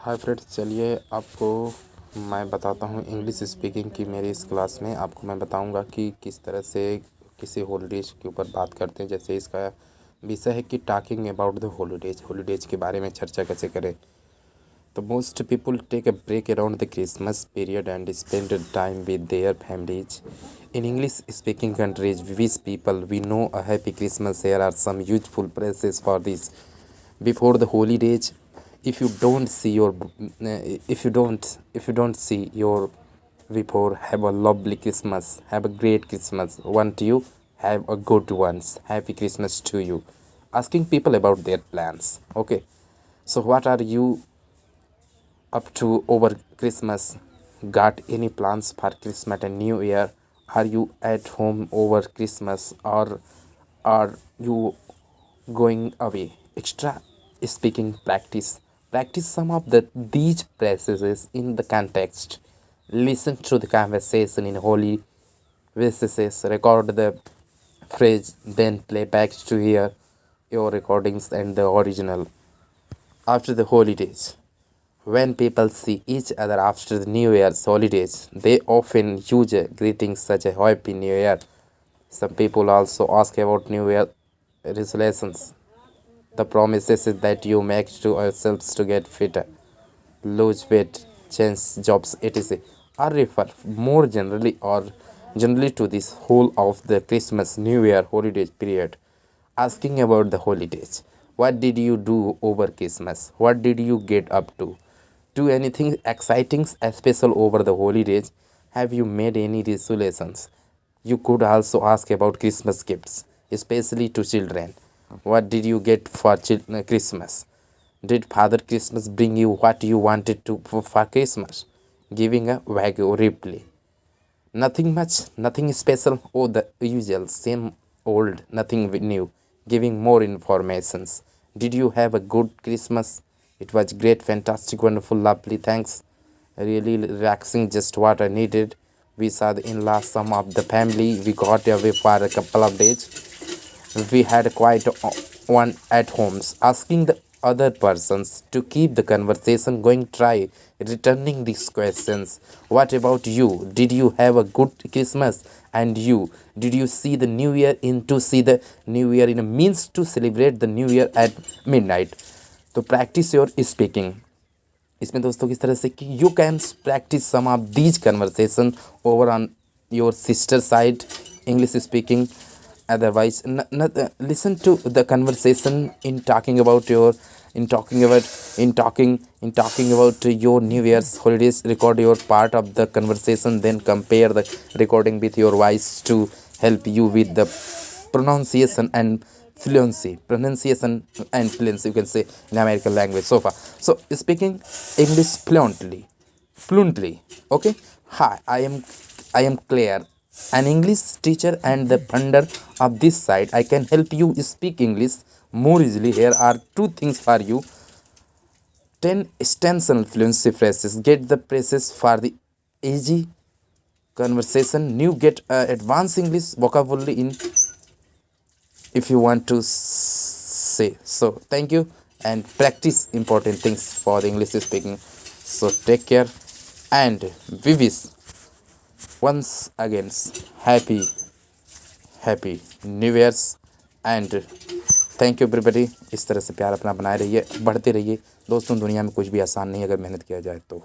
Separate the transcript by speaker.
Speaker 1: Hi friends, चलिए आपको मैं बताता हूँ इंग्लिश स्पीकिंग की। मेरी इस क्लास में आपको मैं बताऊँगा कि किस तरह से किसी हॉलीडेज के ऊपर बात करते हैं। जैसे इसका विषय है कि टॉकिंग अबाउट द हॉलीडेज के बारे में चर्चा कैसे करें। तो most people take a break around the Christmas period and spend time with their families. In English speaking countries, we wish people we know a happy Christmas. Here are some useful phrases for this. Before the holidays, if you don't see your if you don't see your before, have a lovely Christmas, have a great Christmas. Want you have a good ones. Happy Christmas to you. Asking people about their plans. Okay, so what are you up to over Christmas? Got any plans for Christmas and New Year? Are you at home over Christmas or are you going away? Extra speaking practice. Practice some of these phrases in the context. Listen to the conversation in holy voices. Record the phrase, then play back to hear your recordings and the original. After the holidays, when people see each other after the New Year's holidays, they often use greetings such as Happy New Year. Some people also ask about New Year resolutions. The promises is that you make to yourselves to get fitter, lose weight, change jobs, etc. Or refer more generally to this whole of the Christmas New Year holiday period. Asking about the holidays. What did you do over Christmas? What did you get up to? Do anything exciting special over the holidays? Have you made any resolutions? You could also ask about Christmas gifts, especially to children. What did you get for Christmas? Did Father Christmas bring you what you wanted to for Christmas? Giving a vague reply. Nothing much, nothing special. Oh, the usual, same old, nothing new. Giving more informations. Did you have a good Christmas? It was great, fantastic, wonderful, lovely. Thanks. Really relaxing, just what I needed. We saw the in-laws, some of the family. We got away for a couple of days. We had quite one at homes. Asking the other persons to keep the conversation going. Try returning these questions. What about you? Did you have a good Christmas? And you, did you see the new year in to see the new year in a means to celebrate the new year at midnight? तो practise your speaking. इसमें दोस्तों किस तरह से कि you can practise some of these conversation over on your sister side English speaking. Otherwise, listen to the conversation in talking about your New Year's holidays. Record your part of the conversation, then compare the recording with your voice to help you with the pronunciation and fluency. You can say in American language so far. So speaking English fluently. Okay. Hi, I am Claire, an English teacher and the founder of this site. I can help you speak English more easily. Here are two things for you. 10 extensional fluency phrases. Get the phrases for the easy conversation. New get advanced English vocabulary in if you want to say. So thank you and practice important things for the English speaking. So take care and we wish once again happy new years and thank you everybody. इस तरह से प्यार अपना बनाए रहिए, बढ़ते रहिए दोस्तों। दुनिया में कुछ भी आसान नहीं अगर मेहनत किया जाए तो।